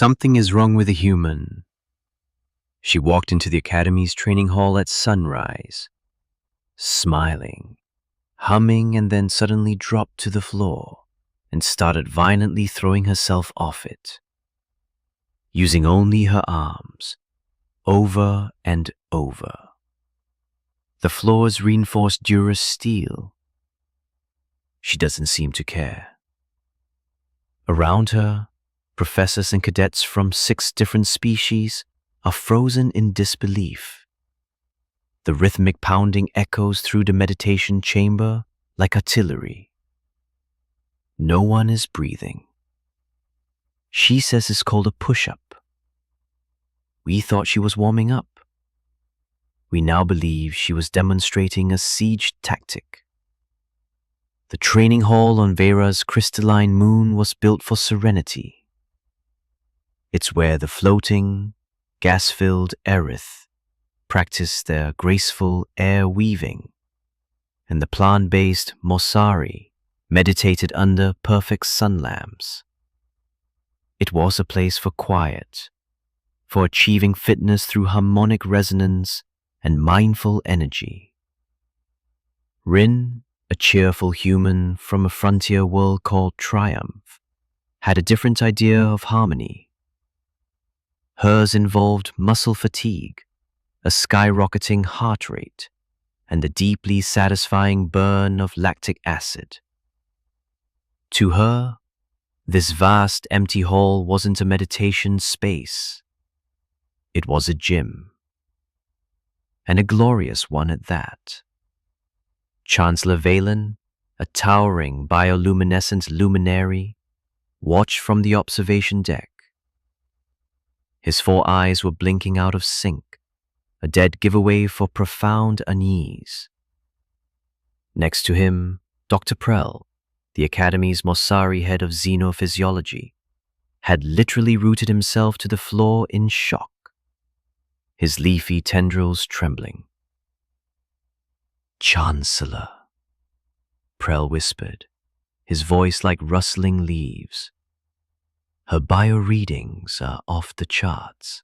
Something is wrong with a human. She walked into the Academy's training hall at sunrise, smiling, humming, and then suddenly dropped to the floor and started violently throwing herself off it, using only her arms, over and over. The floor's reinforced durous steel. She doesn't seem to care. Around her, professors and cadets from 6 different species are frozen in disbelief. The rhythmic pounding echoes through the meditation chamber like artillery. No one is breathing. She says it's called a push-up. We thought she was warming up. We now believe she was demonstrating a siege tactic. The training hall on Vera's crystalline moon was built for serenity. It's where the floating, gas-filled Aerith practice their graceful air weaving, and the plant-based Mossari meditated under perfect sun lamps. It was a place for quiet, for achieving fitness through harmonic resonance and mindful energy. Rin, a cheerful human from a frontier world called Triumph, had a different idea of harmony. Hers involved muscle fatigue, a skyrocketing heart rate, and the deeply satisfying burn of lactic acid. To her, this vast empty hall wasn't a meditation space. It was a gym, and a glorious one at that. Chancellor Valen, a towering bioluminescent luminary, watched from the observation deck. His 4 eyes were blinking out of sync, a dead giveaway for profound unease. Next to him, Dr. Prell, the Academy's Mossari head of xenophysiology, had literally rooted himself to the floor in shock, his leafy tendrils trembling. "Chancellor," Prell whispered, his voice like rustling leaves. "Her bio-readings are off the charts.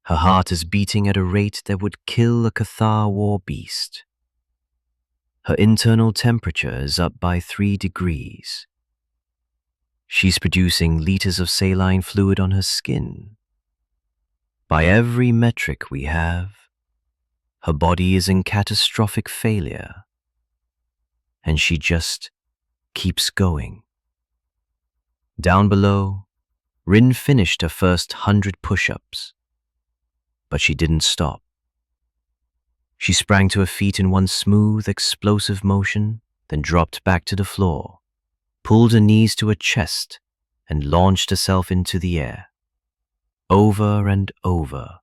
Her heart is beating at a rate that would kill a Cathar war beast. Her internal temperature is up by 3 degrees. She's producing liters of saline fluid on her skin. By every metric we have, her body is in catastrophic failure. And she just keeps going." Down below, Rin finished her first 100 push-ups, but she didn't stop. She sprang to her feet in one smooth, explosive motion, then dropped back to the floor, pulled her knees to her chest, and launched herself into the air. Over and over,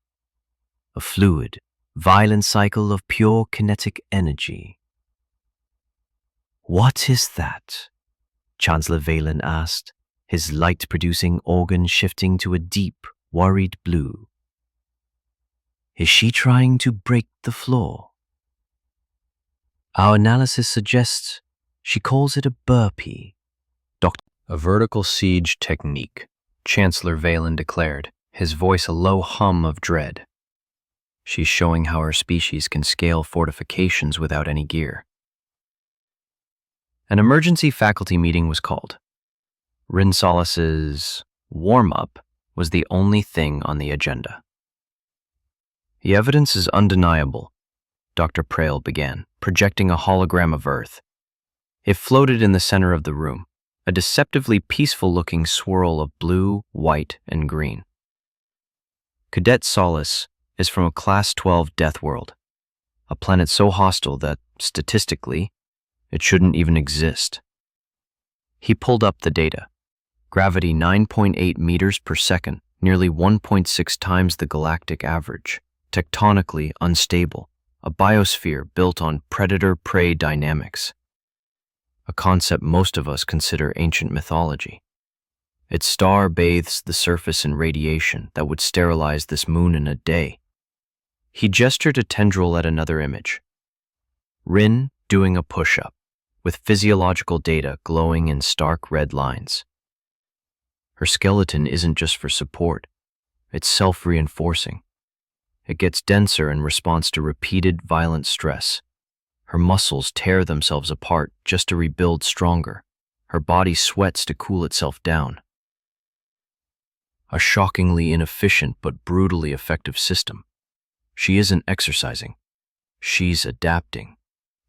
a fluid, violent cycle of pure kinetic energy. "What is that?" Chancellor Valen asked, his light-producing organ shifting to a deep, worried blue. "Is she trying to break the floor?" "Our analysis suggests she calls it a burpee." "A vertical siege technique," Chancellor Valen declared, his voice a low hum of dread. "She's showing how our species can scale fortifications without any gear." An emergency faculty meeting was called. Rin Solis's warm-up was the only thing on the agenda. "The evidence is undeniable," Dr. Prale began, projecting a hologram of Earth. It floated in the center of the room, a deceptively peaceful-looking swirl of blue, white, and green. "Cadet Solis is from a Class 12 death world, a planet so hostile that, statistically, it shouldn't even exist." He pulled up the data. Gravity 9.8 meters per second, nearly 1.6 times the galactic average, tectonically unstable, a biosphere built on predator-prey dynamics, a concept most of us consider ancient mythology. Its star bathes the surface in radiation that would sterilize this moon in a day. He gestured a tendril at another image. Rin doing a push-up, with physiological data glowing in stark red lines. Her skeleton isn't just for support, it's self-reinforcing. It gets denser in response to repeated violent stress. Her muscles tear themselves apart just to rebuild stronger. Her body sweats to cool itself down. A shockingly inefficient but brutally effective system. She isn't exercising. She's adapting.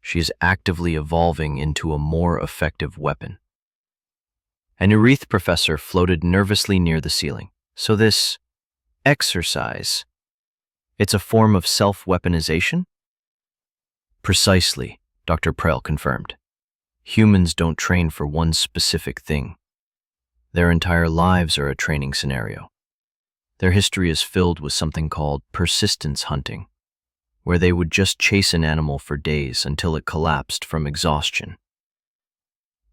She is actively evolving into a more effective weapon. An Ureth professor floated nervously near the ceiling. So this exercise, it's a form of self-weaponization? Precisely, Dr. Prell confirmed. Humans don't train for one specific thing. Their entire lives are a training scenario. Their history is filled with something called persistence hunting, where they would just chase an animal for days until it collapsed from exhaustion.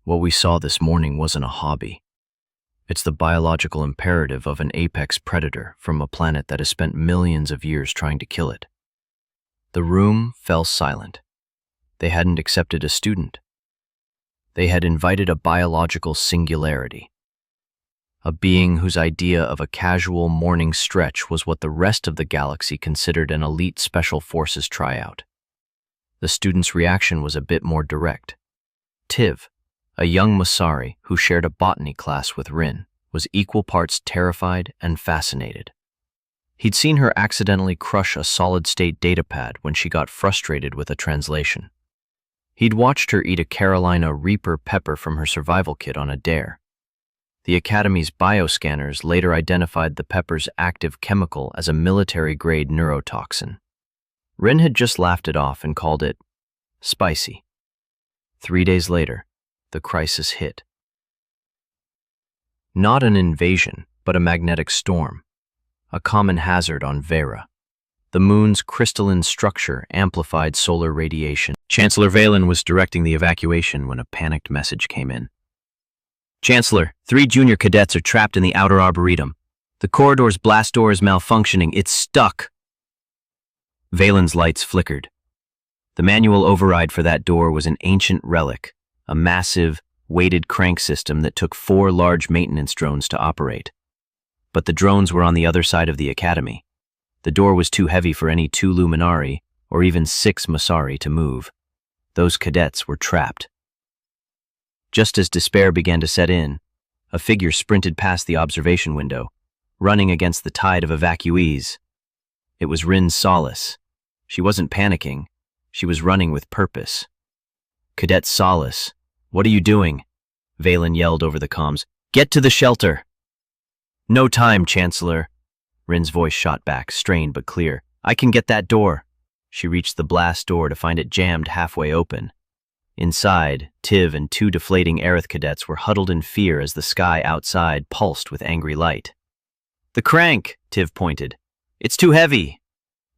What we saw this morning wasn't a hobby. It's the biological imperative of an apex predator from a planet that has spent millions of years trying to kill it. The room fell silent. They hadn't accepted a student. They had invited a biological singularity, a being whose idea of a casual morning stretch was what the rest of the galaxy considered an elite special forces tryout. The student's reaction was a bit more direct. Tiv, a young Masari who shared a botany class with Rin, was equal parts terrified and fascinated. He'd seen her accidentally crush a solid-state datapad when she got frustrated with a translation. He'd watched her eat a Carolina Reaper pepper from her survival kit on a dare. The Academy's bioscanners later identified the pepper's active chemical as a military-grade neurotoxin. Rin had just laughed it off and called it spicy. 3 days later, the crisis hit. Not an invasion, but a magnetic storm, a common hazard on Vera. The moon's crystalline structure amplified solar radiation. Chancellor Valen was directing the evacuation when a panicked message came in. Chancellor, 3 junior cadets are trapped in the outer arboretum. The corridor's blast door is malfunctioning. It's stuck. Valen's lights flickered. The manual override for that door was an ancient relic, a massive, weighted crank system that took 4 large maintenance drones to operate. But the drones were on the other side of the academy. The door was too heavy for any 2 Luminari or even 6 Masari to move. Those cadets were trapped. Just as despair began to set in, a figure sprinted past the observation window, running against the tide of evacuees. It was Rin Solace. She wasn't panicking. She was running with purpose. Cadet Solace, what are you doing? Valen yelled over the comms. Get to the shelter. No time, Chancellor. Rin's voice shot back, strained but clear. I can get that door. She reached the blast door to find it jammed halfway open. Inside, Tiv and 2 deflating Aerith cadets were huddled in fear as the sky outside pulsed with angry light. The crank, Tiv pointed. It's too heavy.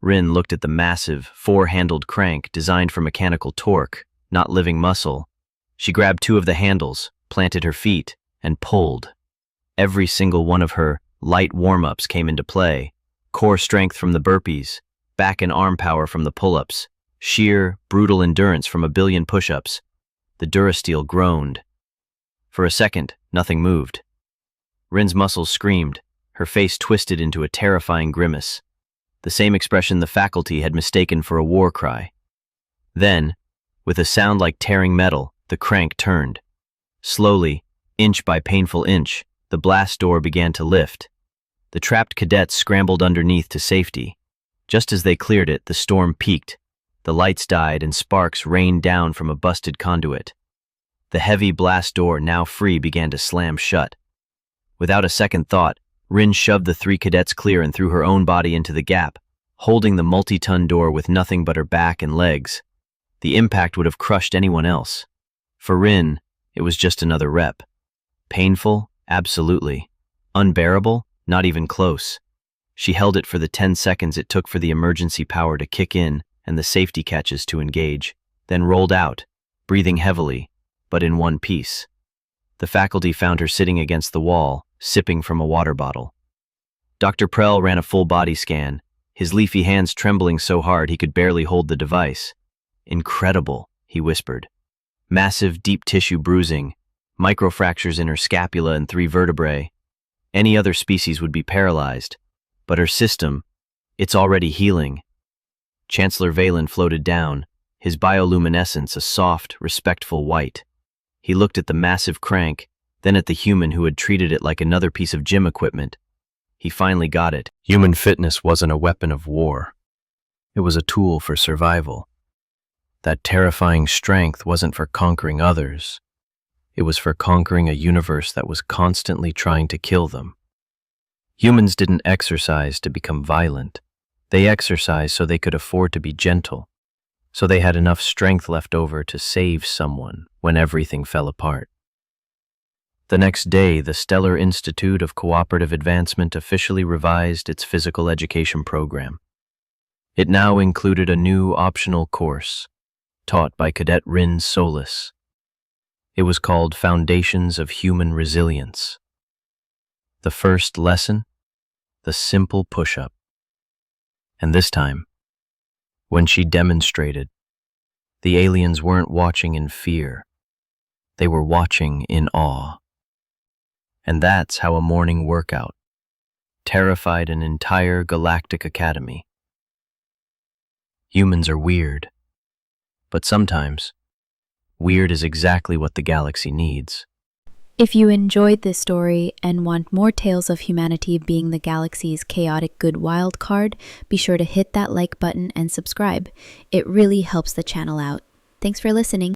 Rin looked at the massive, 4-handled crank designed for mechanical torque, not living muscle. She grabbed 2 of the handles, planted her feet, and pulled. Every single one of her light warm-ups came into play. Core strength from the burpees, back and arm power from the pull-ups, sheer, brutal endurance from a billion push-ups. The Durasteel groaned. For a second, nothing moved. Rin's muscles screamed, her face twisted into a terrifying grimace, the same expression the faculty had mistaken for a war cry. Then, with a sound like tearing metal, the crank turned. Slowly, inch by painful inch, the blast door began to lift. The trapped cadets scrambled underneath to safety. Just as they cleared it, the storm peaked. The lights died and sparks rained down from a busted conduit. The heavy blast door, now free, began to slam shut. Without a second thought, Rin shoved the 3 cadets clear and threw her own body into the gap, holding the multi-ton door with nothing but her back and legs. The impact would have crushed anyone else. For Rin, it was just another rep. Painful? Absolutely. Unbearable? Not even close. She held it for the 10 seconds it took for the emergency power to kick in and the safety catches to engage, then rolled out, breathing heavily, but in one piece. The faculty found her sitting against the wall, sipping from a water bottle. Dr. Prell ran a full body scan, his leafy hands trembling so hard he could barely hold the device. Incredible, he whispered. Massive deep tissue bruising, microfractures in her scapula and 3 vertebrae. Any other species would be paralyzed, but her system, it's already healing. Chancellor Valen floated down, his bioluminescence a soft, respectful white. He looked at the massive crank, then at the human who had treated it like another piece of gym equipment. He finally got it. Human fitness wasn't a weapon of war. It was a tool for survival. That terrifying strength wasn't for conquering others. It was for conquering a universe that was constantly trying to kill them. Humans didn't exercise to become violent. They exercised so they could afford to be gentle, so they had enough strength left over to save someone when everything fell apart. The next day, the Stellar Institute of Cooperative Advancement officially revised its physical education program. It now included a new optional course, taught by Cadet Rin Solis. It was called Foundations of Human Resilience. The first lesson, the simple push-up. And this time, when she demonstrated, the aliens weren't watching in fear. They were watching in awe. And that's how a morning workout terrified an entire galactic academy. Humans are weird, but sometimes, weird is exactly what the galaxy needs. If you enjoyed this story and want more tales of humanity being the galaxy's chaotic good wild card, be sure to hit that like button and subscribe. It really helps the channel out. Thanks for listening.